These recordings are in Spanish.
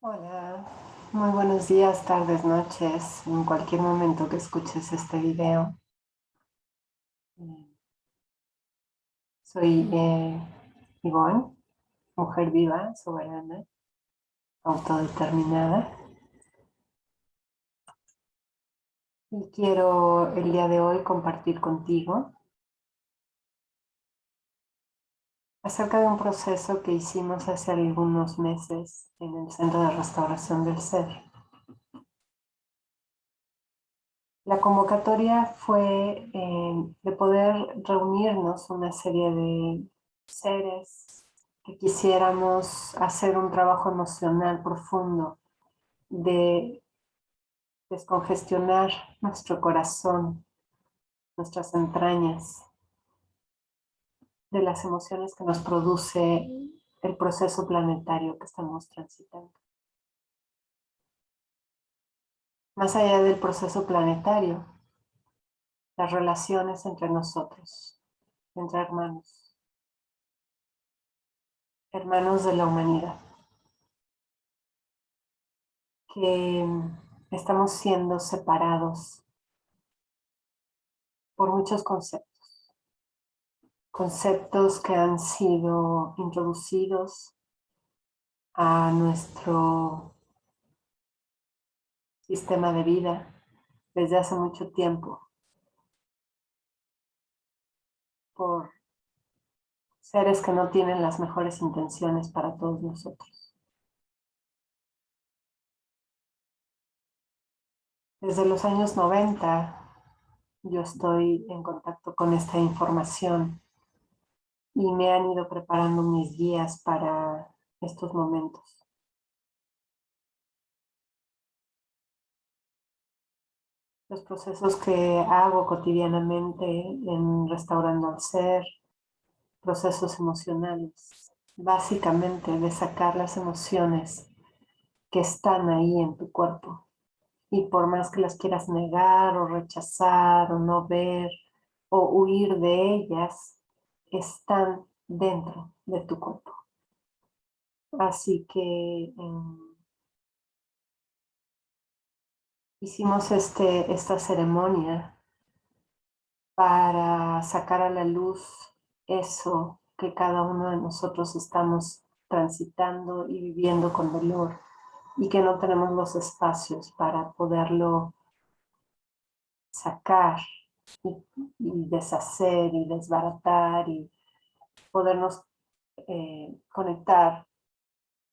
Hola, muy buenos días, tardes, noches, en cualquier momento que escuches este video. Eh, Soy Ivonne, mujer viva, soberana, autodeterminada, y quiero el día de hoy compartir contigo acerca de un proceso que hicimos hace algunos meses en el Centro de Restauración del Ser. La convocatoria fue de poder reunirnos una serie de seres que quisiéramos hacer un trabajo emocional profundo de descongestionar nuestro corazón, nuestras entrañas, de las emociones que nos produce el proceso planetario que estamos transitando. Más allá del proceso planetario, las relaciones entre nosotros, entre hermanos, hermanos de la humanidad, que estamos siendo separados por muchos conceptos que han sido introducidos a nuestro sistema de vida desde hace mucho tiempo por seres que no tienen las mejores intenciones para todos nosotros. Desde los años 90 yo estoy en contacto con esta información y me han ido preparando mis guías para estos momentos. Los procesos que hago cotidianamente en Restaurando al Ser, procesos emocionales, básicamente de sacar las emociones que están ahí en tu cuerpo. Y por más que las quieras negar o rechazar o no ver o huir de ellas, están dentro de tu cuerpo. Así que hicimos esta ceremonia para sacar a la luz eso que cada uno de nosotros estamos transitando y viviendo con dolor y que no tenemos los espacios para poderlo sacar y, y deshacer y desbaratar y podernos conectar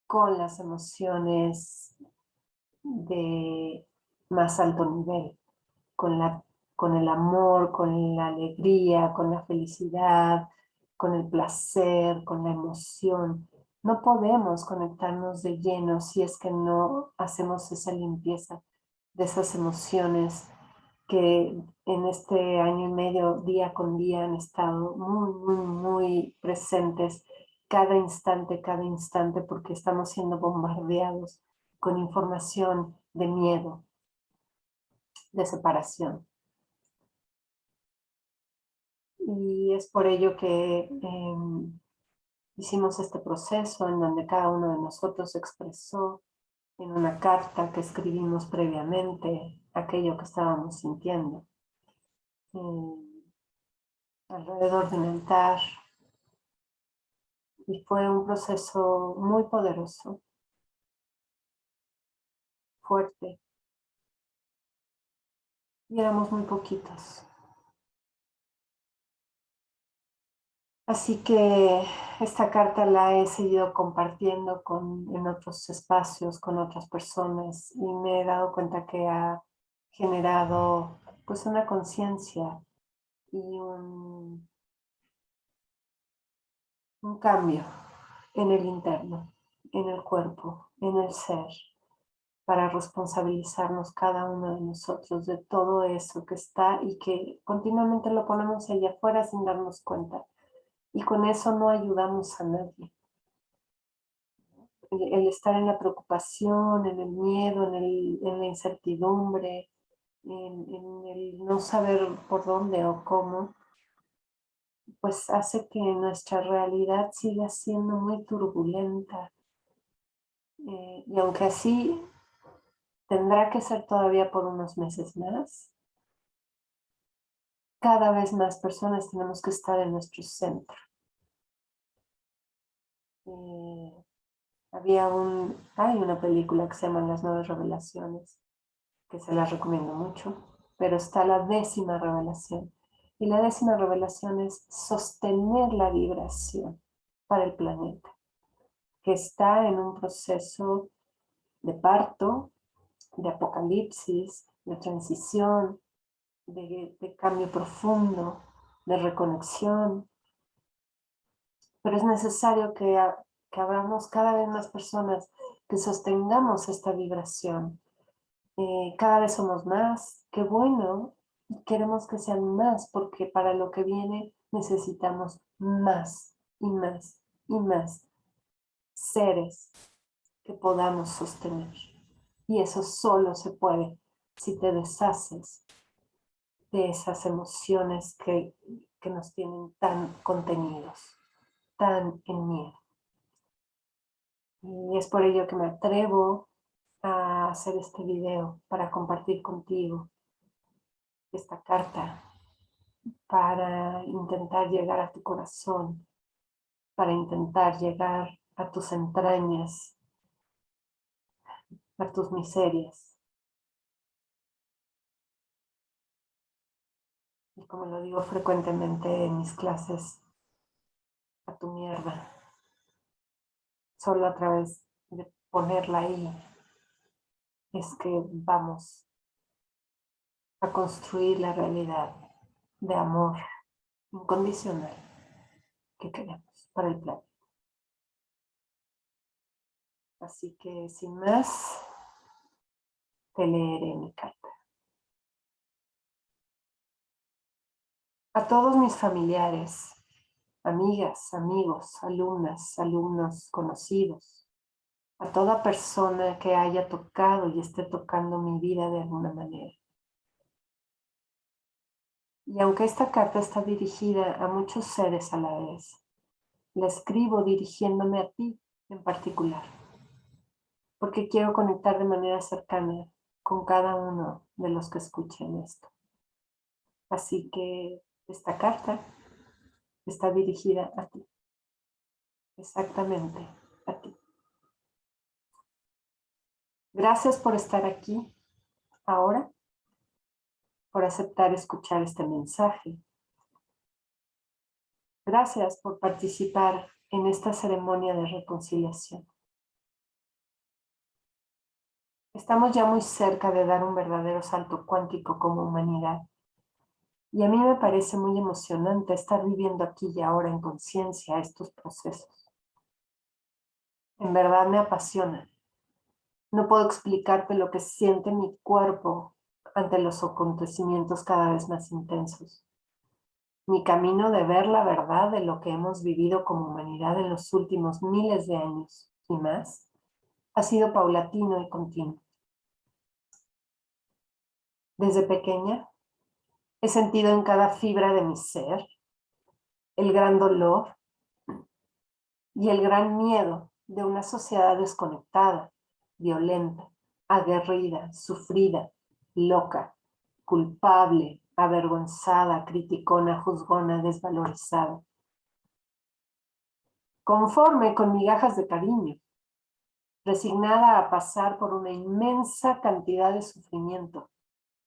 con las emociones de más alto nivel, con con el amor, con la alegría, con la felicidad, con el placer, con la emoción. No podemos conectarnos de lleno si es que no hacemos esa limpieza de esas emociones que en este año y medio, día con día, han estado muy presentes cada instante, porque estamos siendo bombardeados con información de miedo, de separación. Y es por ello que hicimos este proceso en donde cada uno de nosotros expresó en una carta que escribimos previamente aquello que estábamos sintiendo alrededor de un altar. Y fue un proceso muy poderoso, fuerte, y éramos muy poquitos. Así que esta carta la he seguido compartiendo en otros espacios, con otras personas, y me he dado cuenta que ha generado pues una conciencia y un cambio en el interno, en el cuerpo, en el ser, para responsabilizarnos cada uno de nosotros de todo eso que está y que continuamente lo ponemos allá afuera sin darnos cuenta. Y con eso no ayudamos a nadie. El estar en la preocupación, en el miedo, en la incertidumbre, en el no saber por dónde o cómo, pues hace que nuestra realidad siga siendo muy turbulenta Y aunque así tendrá que ser todavía por unos meses más, cada vez más personas tenemos que estar en nuestro centro. Hay una película que se llama Las Nueve Revelaciones, que se las recomiendo mucho, pero está la 10ª revelación. Y la 10ª revelación es sostener la vibración para el planeta, que está en un proceso de parto, de apocalipsis, de transición, de cambio profundo, de reconexión. Pero es necesario que abramos cada vez más personas, que sostengamos esta vibración. Cada vez somos más, qué bueno, y queremos que sean más, porque para lo que viene necesitamos más y más y más seres que podamos sostener. Y eso solo se puede si te deshaces de esas emociones que nos tienen tan contenidos, tan en miedo. Y es por ello que me atrevo a hacer este video para compartir contigo esta carta, para intentar llegar a tu corazón, para intentar llegar a tus entrañas, a tus miserias. Y como lo digo frecuentemente en mis clases, a tu mierda. Solo a través de ponerla ahí es que vamos a construir la realidad de amor incondicional que queremos para el planeta. Así que sin más, te leeré mi carta. A todos mis familiares, amigas, amigos, alumnas, alumnos, conocidos, a toda persona que haya tocado y esté tocando mi vida de alguna manera. Y aunque esta carta está dirigida a muchos seres a la vez, la escribo dirigiéndome a ti en particular, porque quiero conectar de manera cercana con cada uno de los que escuchen esto. Así que esta carta está dirigida a ti, exactamente a ti. Gracias por estar aquí ahora, por aceptar escuchar este mensaje. Gracias por participar en esta ceremonia de reconciliación. Estamos ya muy cerca de dar un verdadero salto cuántico como humanidad. Y a mí me parece muy emocionante estar viviendo aquí y ahora en conciencia estos procesos. En verdad me apasiona. No puedo explicarte lo que siente mi cuerpo ante los acontecimientos cada vez más intensos. Mi camino de ver la verdad de lo que hemos vivido como humanidad en los últimos miles de años y más ha sido paulatino y continuo. Desde pequeña he sentido en cada fibra de mi ser el gran dolor y el gran miedo de una sociedad desconectada, violenta, aguerrida, sufrida, loca, culpable, avergonzada, criticona, juzgona, desvalorizada. Conforme con migajas de cariño, resignada a pasar por una inmensa cantidad de sufrimiento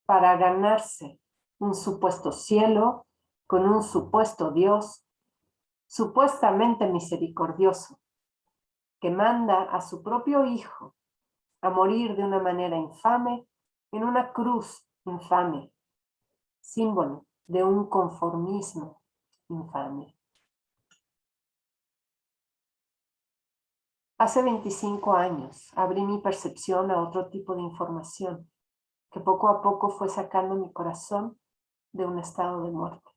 para ganarse un supuesto cielo con un supuesto Dios supuestamente misericordioso, que manda a su propio hijo a morir de una manera infame en una cruz infame, símbolo de un conformismo infame. Hace 25 años abrí mi percepción a otro tipo de información que poco a poco fue sacando mi corazón de un estado de muerte.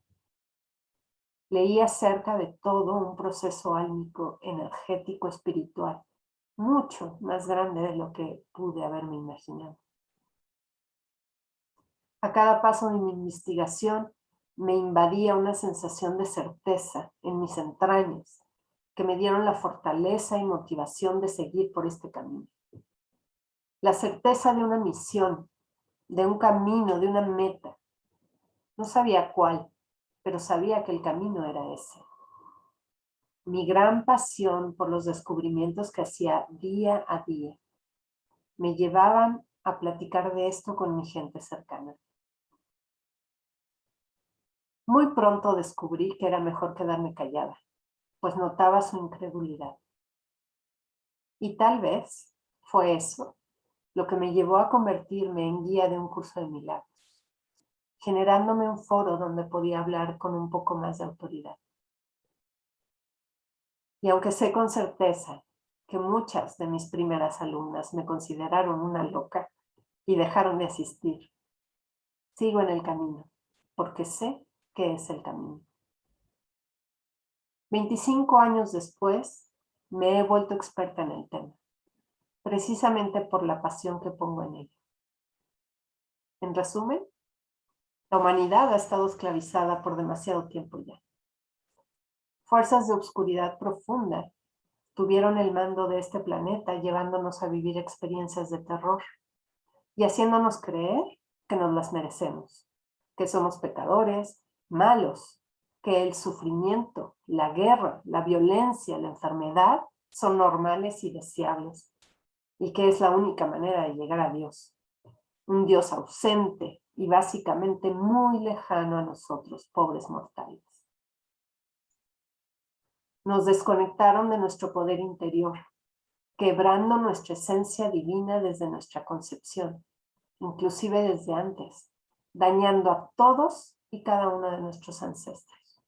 Leí acerca de todo un proceso álmico, energético, espiritual, mucho más grande de lo que pude haberme imaginado. A cada paso de mi investigación me invadía una sensación de certeza en mis entrañas que me dieron la fortaleza y motivación de seguir por este camino. La certeza de una misión, de un camino, de una meta. No sabía cuál, pero sabía que el camino era ese. Mi gran pasión por los descubrimientos que hacía día a día me llevaban a platicar de esto con mi gente cercana. Muy pronto descubrí que era mejor quedarme callada, pues notaba su incredulidad. Y tal vez fue eso lo que me llevó a convertirme en guía de un curso de milagros, generándome un foro donde podía hablar con un poco más de autoridad. Y aunque sé con certeza que muchas de mis primeras alumnas me consideraron una loca y dejaron de asistir, sigo en el camino, porque sé que es el camino. 25 años después, me he vuelto experta en el tema, precisamente por la pasión que pongo en ello. En resumen, la humanidad ha estado esclavizada por demasiado tiempo ya. Fuerzas de oscuridad profunda tuvieron el mando de este planeta, llevándonos a vivir experiencias de terror y haciéndonos creer que nos las merecemos, que somos pecadores, malos, que el sufrimiento, la guerra, la violencia, la enfermedad son normales y deseables, y que es la única manera de llegar a Dios. Un Dios ausente y básicamente muy lejano a nosotros, pobres mortales. Nos desconectaron de nuestro poder interior, quebrando nuestra esencia divina desde nuestra concepción, inclusive desde antes, dañando a todos y cada uno de nuestros ancestros.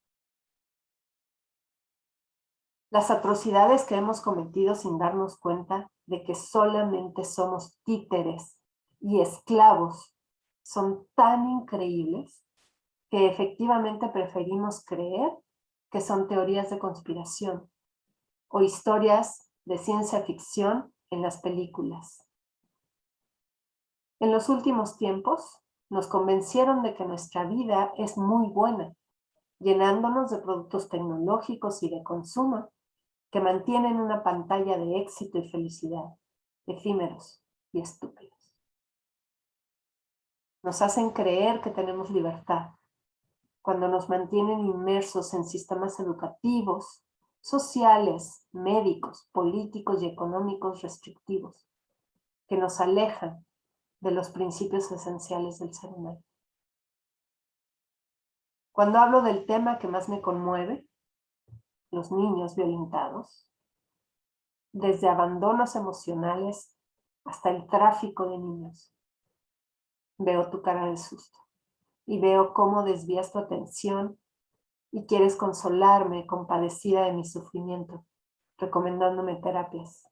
Las atrocidades que hemos cometido sin darnos cuenta de que solamente somos títeres y esclavos son tan increíbles que efectivamente preferimos creer que son teorías de conspiración o historias de ciencia ficción en las películas. En los últimos tiempos, nos convencieron de que nuestra vida es muy buena, llenándonos de productos tecnológicos y de consumo que mantienen una pantalla de éxito y felicidad, efímeros y estúpidos. Nos hacen creer que tenemos libertad, cuando nos mantienen inmersos en sistemas educativos, sociales, médicos, políticos y económicos restrictivos, que nos alejan de los principios esenciales del ser humano. Cuando hablo del tema que más me conmueve, los niños violentados, desde abandonos emocionales hasta el tráfico de niños, veo tu cara de susto y veo cómo desvías tu atención y quieres consolarme, compadecida de mi sufrimiento, recomendándome terapias.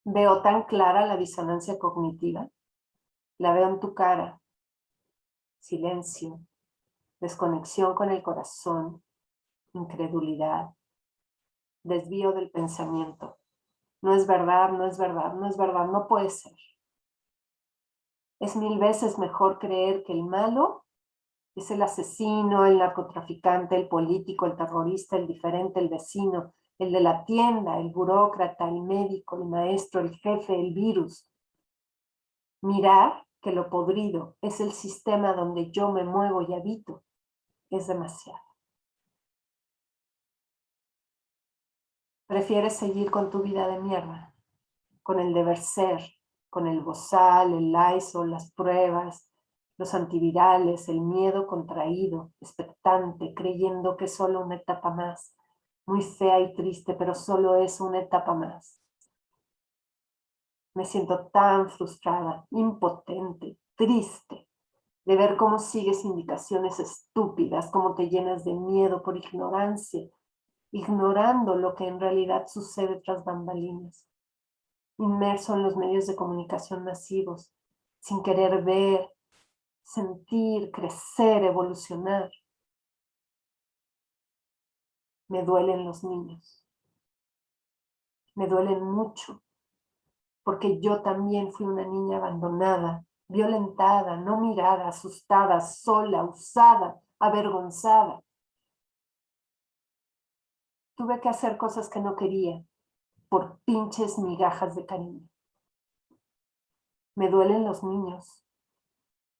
Veo tan clara la disonancia cognitiva, la veo en tu cara, silencio, desconexión con el corazón, incredulidad, desvío del pensamiento. No es verdad, no es verdad, no es verdad, no puede ser. Es 1000 veces mejor creer que el malo es el asesino, el narcotraficante, el político, el terrorista, el diferente, el vecino, el de la tienda, el burócrata, el médico, el maestro, el jefe, el virus. Mirar que lo podrido es el sistema donde yo me muevo y habito es demasiado. Prefieres seguir con tu vida de mierda, con el deber ser, con el bozal, el Lysol, las pruebas, los antivirales, el miedo contraído, expectante, creyendo que es solo una etapa más, muy fea y triste, pero solo es una etapa más. Me siento tan frustrada, impotente, triste, de ver cómo sigues indicaciones estúpidas, cómo te llenas de miedo por ignorancia, ignorando lo que en realidad sucede tras bambalinas, inmerso en los medios de comunicación masivos, sin querer ver, sentir, crecer, evolucionar. Me duelen los niños, me duelen mucho, porque yo también fui una niña abandonada, violentada, no mirada, asustada, sola, usada, avergonzada. Tuve que hacer cosas que no quería por pinches migajas de cariño. Me duelen los niños.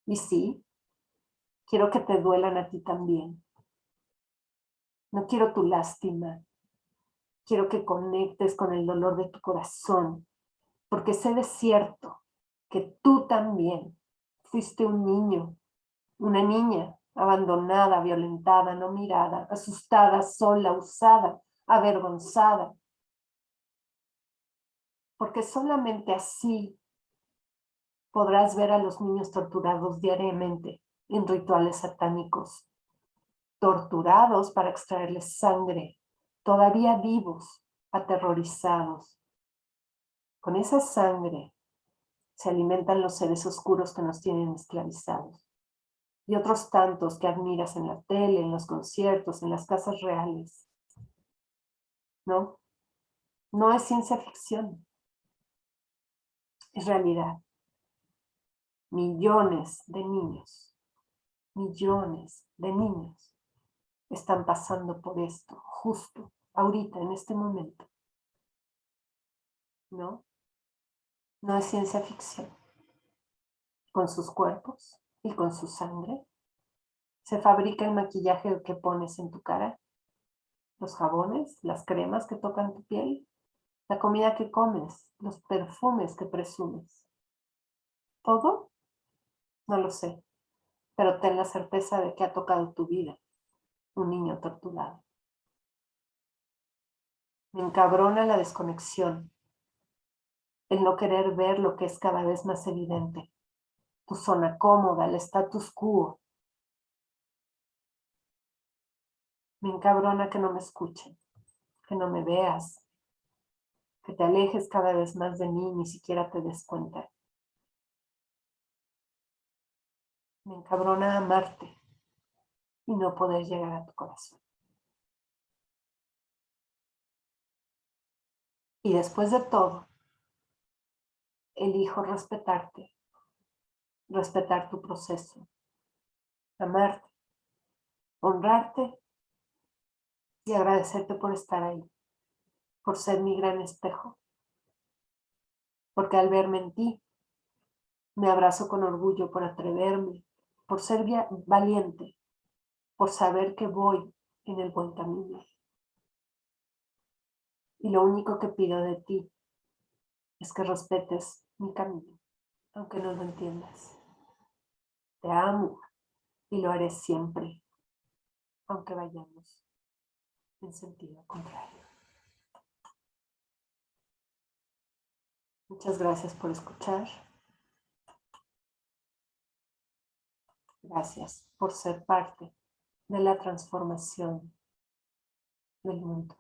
Y sí, quiero que te duelan a ti también. No quiero tu lástima. Quiero que conectes con el dolor de tu corazón, porque sé de cierto que tú también fuiste un niño, una niña abandonada, violentada, no mirada, asustada, sola, usada, avergonzada. Porque solamente así podrás ver a los niños torturados diariamente en rituales satánicos, torturados para extraerles sangre, todavía vivos, aterrorizados. Con esa sangre se alimentan los seres oscuros que nos tienen esclavizados. Y otros tantos que admiras en la tele, en los conciertos, en las casas reales. ¿No? No es ciencia ficción, es realidad. Millones de niños están pasando por esto, justo ahorita, en este momento. ¿No? No es ciencia ficción. Con sus cuerpos y con su sangre se fabrica el maquillaje que pones en tu cara, los jabones, las cremas que tocan tu piel, la comida que comes, los perfumes que presumes. ¿Todo? No lo sé, pero ten la certeza de que ha tocado tu vida un niño torturado. Me encabrona la desconexión, el no querer ver lo que es cada vez más evidente, tu zona cómoda, el status quo. Me encabrona que no me escuchen, que no me veas, que te alejes cada vez más de mí y ni siquiera te des cuenta. Me encabrona amarte y no poder llegar a tu corazón. Y después de todo, elijo respetarte, respetar tu proceso, amarte, honrarte y agradecerte por estar ahí, por ser mi gran espejo, porque al verme en ti, me abrazo con orgullo por atreverme, por ser valiente, por saber que voy en el buen camino. Y lo único que pido de ti es que respetes mi camino, aunque no lo entiendas. Te amo y lo haré siempre, aunque vayamos en sentido contrario. Muchas gracias por escuchar. Gracias por ser parte de la transformación del mundo.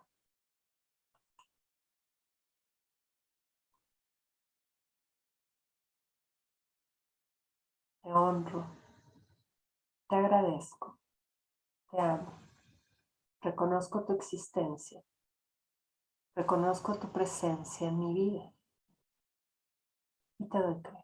Te honro, te agradezco, te amo. Reconozco tu existencia. Reconozco tu presencia en mi vida y te doy crédito.